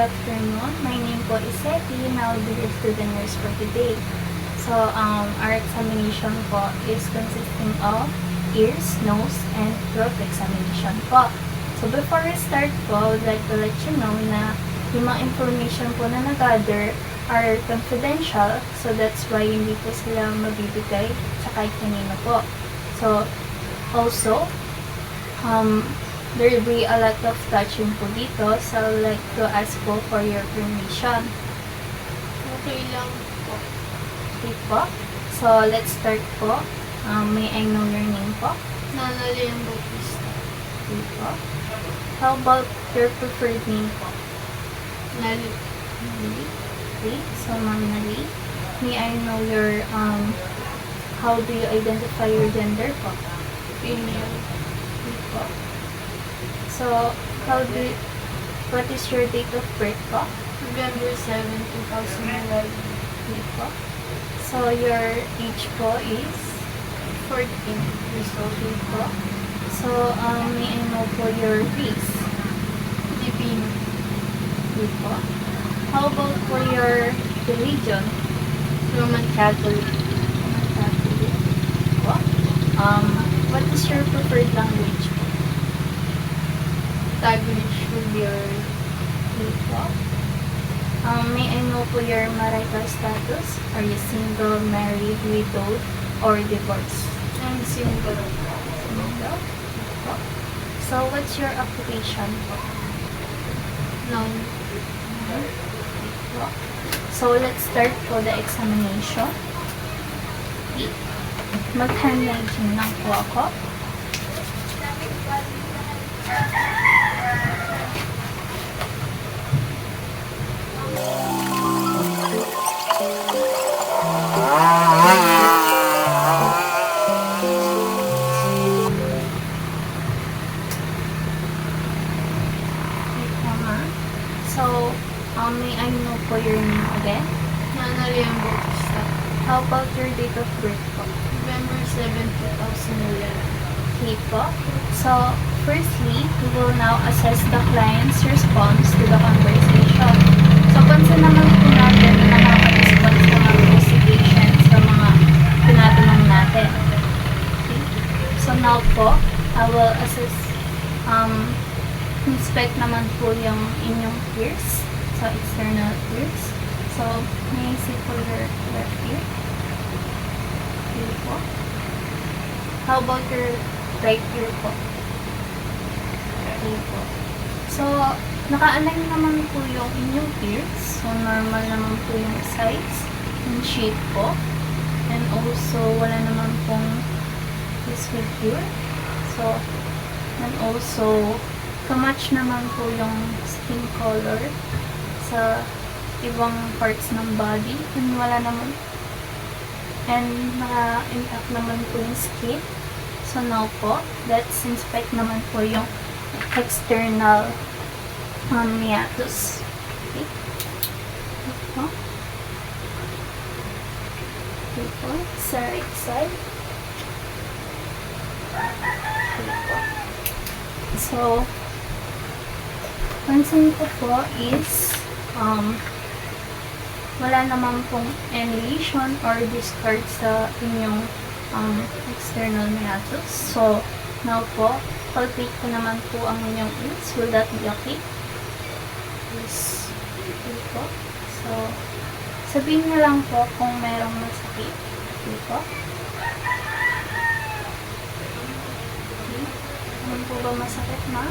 afternoon. My name po is Seti, and I will be your student nurse for today. So, our examination po is consisting of ears, nose, and throat examination po. So, before we start po, I would like to let you know na yung mga information po na nag-gather are confidential. So, that's why hindi po sila mabibigay sa kahit kanino po. So, also, there will be a lot of touching po dito. So, I would like to ask po for your permission. Okay lang po. Okay po. So, let's start po. May I know your name po? Nanali ang Bautista. Okay po. How about your preferred name po? Nali. Nali. Okay. So, Ma'am Nali, may I know your, how do you identify your gender po? Female. Okay po. So, what is your date of birth po? November 7, 2011. Okay po. So, your age po is? 14 years old. Okay po. So, may I know po your race? Filipino. Okay po. How about for your religion? Roman Catholic. Roman Catholic po. What is your preferred language po? Taglish would be our Okay po. May I know po your marital status? Are you single, married, widowed, or divorced? I'm single. Single. Okay po. So, what's your occupation po? Noun. Okay po. So, let's start po the examination. Okay. Mag-hand hygiene lang po ako. So, may I know po your name again? Nanali ang Bautista. How about your date of birth po? November 7, 2011. Okay po. So, firstly, we will now assess the client's response to the conversation. So, pansin naman po natin na nakaka-response naman po si patient sa mga tinatanong natin. Okay. So, now po, I will assess, inspect naman po yung inyong ears. So, external ears. So, may I see po your left ear? Okay po. How about your right ear po? Okay po. So, naka-align naman po yung inyong ears. So, normal naman po yung size and shape po. And also, wala naman pong disfigure. So, and also, kamatch naman po yung skin color sa ibang parts ng body. And wala naman, and naka-intact naman po yung skin. So, now po, let's inspect naman po yung external meatus. Okay. Okay po. Okay po. Sa right side. Okay po. So, pansin ko po is, wala naman pong any lesion or discard sa inyong external meatus. So, now po, palpate ko naman po ang inyong ears. Will that be okay? Yes. Okay po. So, sabihin niyo lang po kung merong masakit. Okay po. Okay. Ano po ba masakit, ma?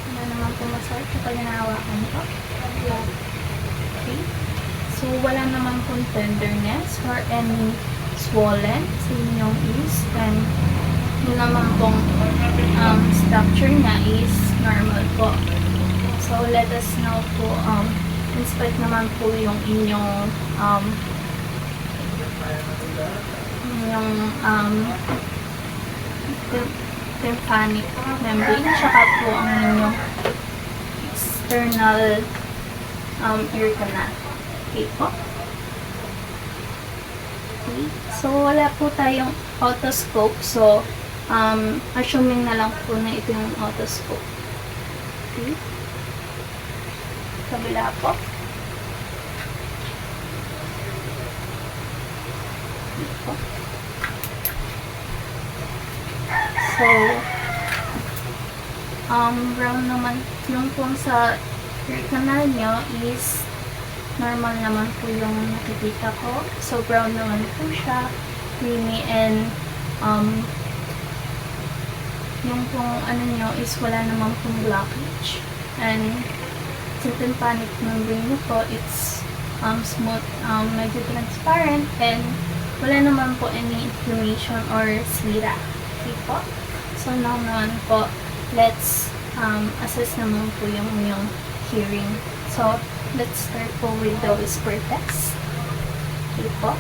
Ano naman po masakit kapag hinahawakan po? Okay. So, wala naman pong tenderness or any swollen sa inyong ears. And, yun naman pong structure niya is normal po. So, let us now po inspect naman po yung inyong tympanic membrane, tsaka po ang inyong external ear canal. Okay po. Okay. So, wala po tayong otoscope. So, assuming na lang po na ito yung otoscope. Okay. Kabila po. Dito. So, brown naman. Yung po sa ear canal nyo is normal naman po yung nakikita ko. So, brown naman po siya. Creamy and yung pong ano nyo is wala naman pong blockage. And sa tympanic membrane nyo po, it's smooth, medyo transparent, and wala naman po any inflammation or sira. Okay po? So, now naman po, let's assess naman po yung inyong hearing. So, let's start po with the whisper test. Okay po?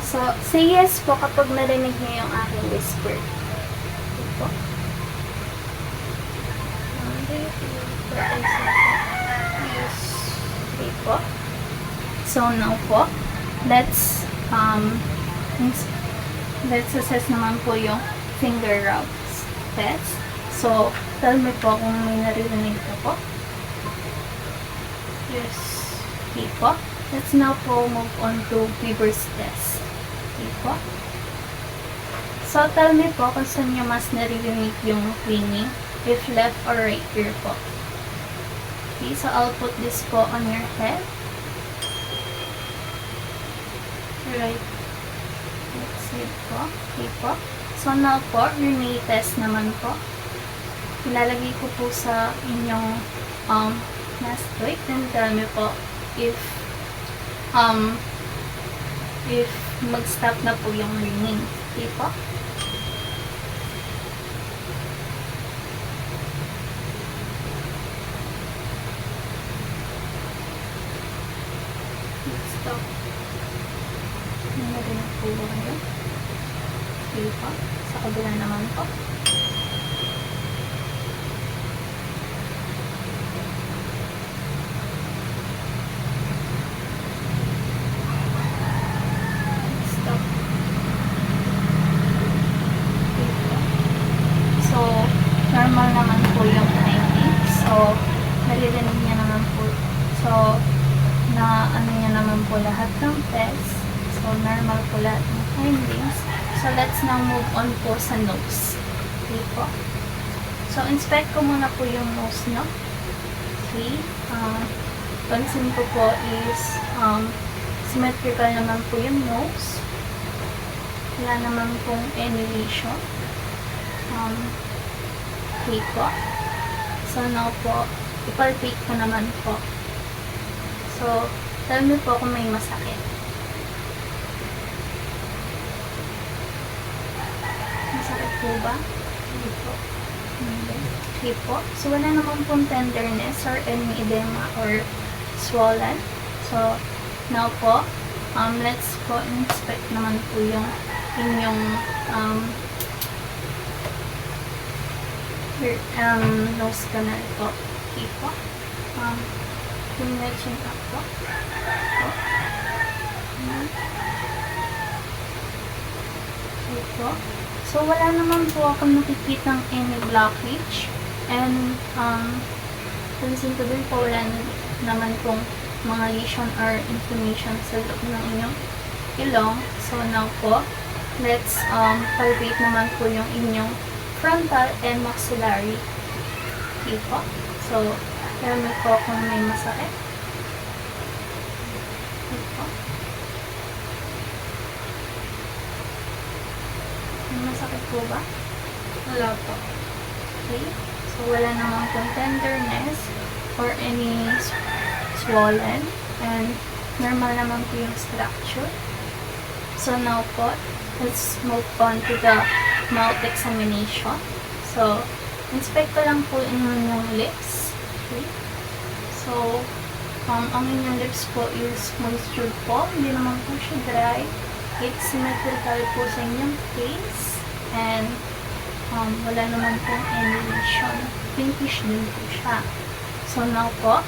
So, say yes po kapag narinig niyo yung aking whisper. Okay po? Yes. Okay po? So, now po, let's assess naman po yung finger rubs test. So, tell me po kung may naririnig ka po. Yes. Okay po. Let's now po move on to Weber's test. Okay po. So, tell me po kung saan nyo mas naririnig yung ringing, if left or right ear po. Okay, so I'll put this po on your head. Right. Let's see po. Okay po. So, now po, ringing test naman po. Ilalagay ko po sa inyong mastoid, and tell me po if mag-stop na po yung ringing. Okay po? Stop. Narinig po ba kayo? Okay po. Sa kabila naman po. Stop. Okay po. So, normal naman po yung timing. So, naririnig niya naman po. So, na ano niya naman po lahat ng test. So, normal po lahat ng findings. So, let's now move on po sa nose. Okay po. So, inspect ko muna po yung nose nyo. Okay. Pansin ko po is symmetrical naman po yung nose. Wala naman pong any lesion. Okay po. So, now po, ipalpate ko naman po. So, tell me po kung may masakit. Masakit po ba? Hindi po. Hindi. Okay po. So, wala naman pong tenderness or any edema or swollen. So, now po, let's po inspect naman po yung inyong nose canal po. Okay po. Chin up po. Okay po. So, wala naman po akong nakikitang any blockage. And, pansin ko din po, wala naman pong mga lesion or inflammation sa loob ng inyong ilong. So, now po, let's palpate naman po yung inyong frontal and maxillary. Okay po. So, tell me po kung may masakit. Okay po. May masakit po ba? Wala po. Okay. So, wala naman pong tenderness or any swollen. And normal naman po yung structure. So, now po, let's move on to the mouth examination. So, inspect ko lang po inyong lips. Okay. So, ang inyong lips po is moisture po. Hindi naman po siya dry. It's symmetrical po sa inyong face. And, wala naman po any lesion. Pinkish din po siya. So, now po,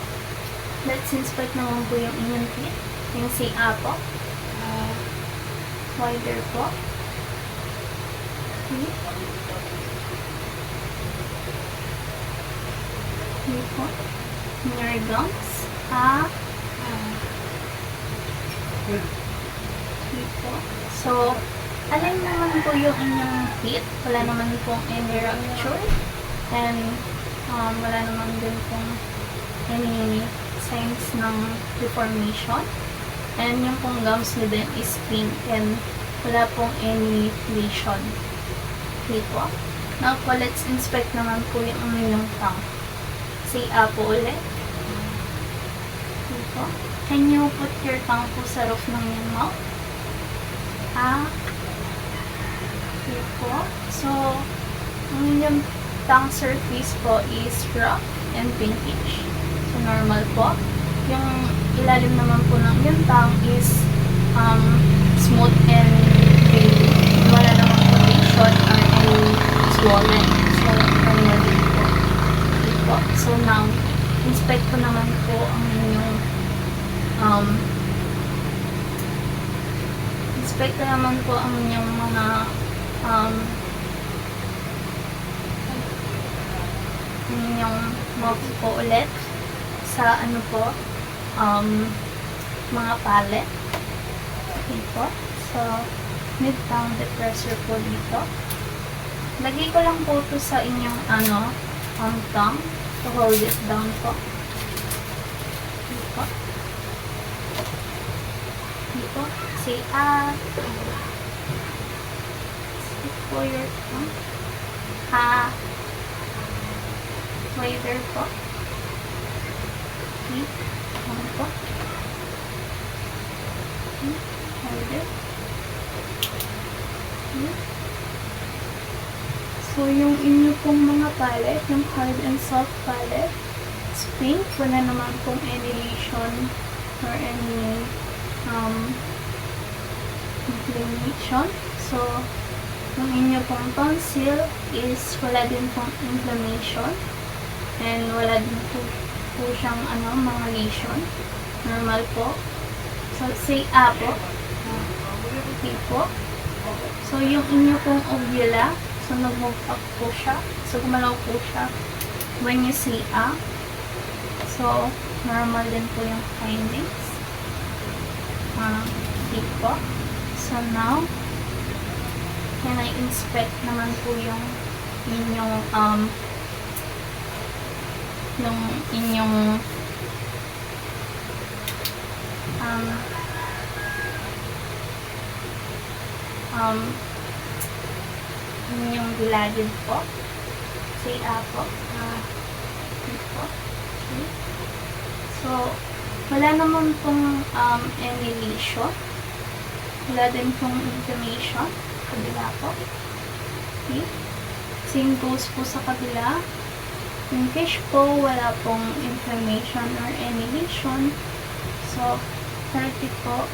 let's inspect naman po yung inyong teeth. Yung CA po. Wider po. Okay. Okay po. in your gums. Ha? Dito. So, alam naman po yung inyong teeth. Wala naman pong any rupture. And, wala naman din pong any signs ng deformation. And yung pong gums nyo din is clean and wala pong any lesion. Okay po. Now po, let's inspect naman po yung inyong tongue. Say po ulit. Okay po. Can you put your tongue po sa roof ng inyong mouth? Okay po. So, ang inyong tongue surface po is rough and pinkish. So, normal po. Yung ilalim naman po ng yung tongue is smooth and wavy. Wala naman po lesion or any swollen. So, normal din po. Okay po. So, now, inspect ko naman po ang inyong inspect ko naman po ang inyong mga inyong mouth po ulit sa ano po mga palate. Okay po. So, mid-tongue depressor po dito. Lagay ko lang po ito sa inyong tongue to hold it down po. Okay po. Okay po. Say Speak for your tongue. Wider po. Okay. Tongue po. Okay. Wider. Okay. So, yung inyo pong mga palate, yung hard and soft palate, it's pink. Wala naman pong any lesion or any inflammation. So, yung inyo pong tonsil is wala din pong inflammation and wala din po siyang mga lesion. Normal po. So, say po. Okay po. So, yung inyo pong uvula, so, nag-move up po siya. So, gumalaw po siya when you say So, normal din po yung findings. Okay po. So, now, can I inspect naman po yung inyong inyong gilagid po. Say po. Okay po. Okay. So, wala naman pong any lesion. Wala din pong inflammation. Kabila po. Okay. Same goes po sa kabila. Yung fish po, wala pong inflammation or any lesion. So, healthy po.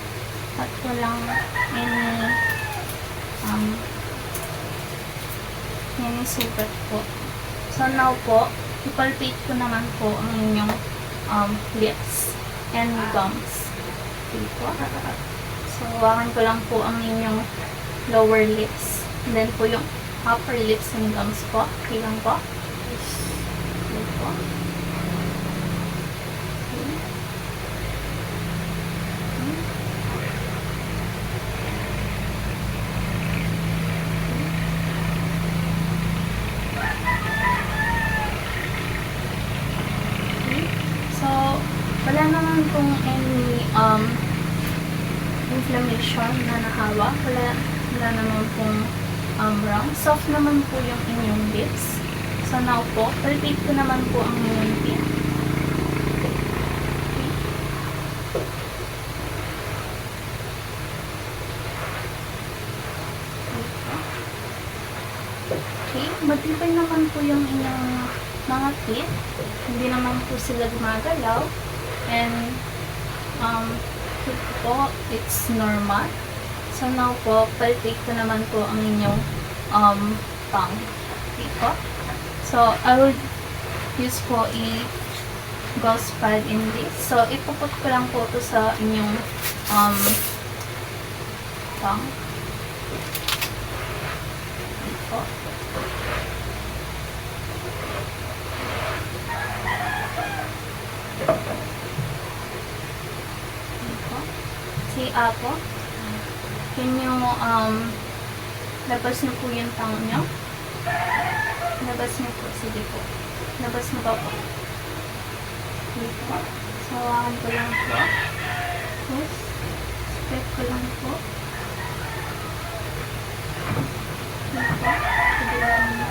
At walang any sugat po. So, now po, ipalpate ko naman po ang inyong lips and gums. Okay po. So, hawakan ko lang po ang inyong lower lips. And then po yung upper lips and gums po. Okay lang po. Okay po. Okay. Okay. So, wala naman pong any inflammation na nahawa. Wala naman pong wrong. Soft naman po yung inyong lips. So, now po, palpate ko naman po ang inyong teeth. Okay, matibay naman po yung inyong mga teeth. Hindi naman po sila gumagalaw. And, po, it's normal. So, now po, palpate ko naman po ang inyong tongue. Okay po. So, I will use po gauze pad in this. So, ipuput ko lang po ito sa inyong tongue. Okay po. Ito. Si Apo. Can you, labas niyo po yung tongue niyo. Labas niyo po. Sige po. Labas niyo pa po. Dito. So, hawakan ko lang po. Yes. Step ko lang po. Dito. Kabilang na.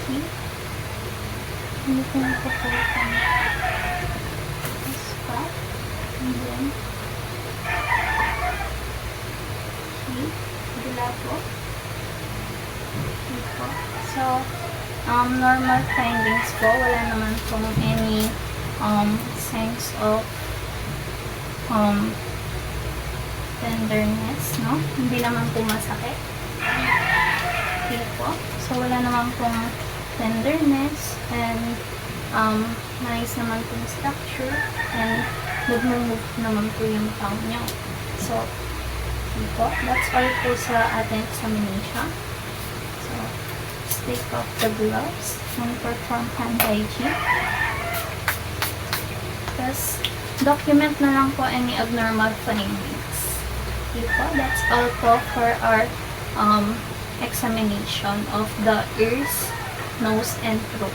Okay. Hindi ko na po palitan. Yes pa. And then, okay. Kabila po. Dito. So, normal findings po. Wala naman pong any signs of tenderness, no? Hindi naman po masakit. Okay po. So, wala naman pong tenderness and nice naman pong structure and nag-move naman po yung tongue nyo. So, okay po. That's all po sa ating examination. So, let's take off the gloves and perform hand hygiene. Tapos, document na lang po any abnormal findings. Okay po, that's all po for our examination of the ears, nose, and throat.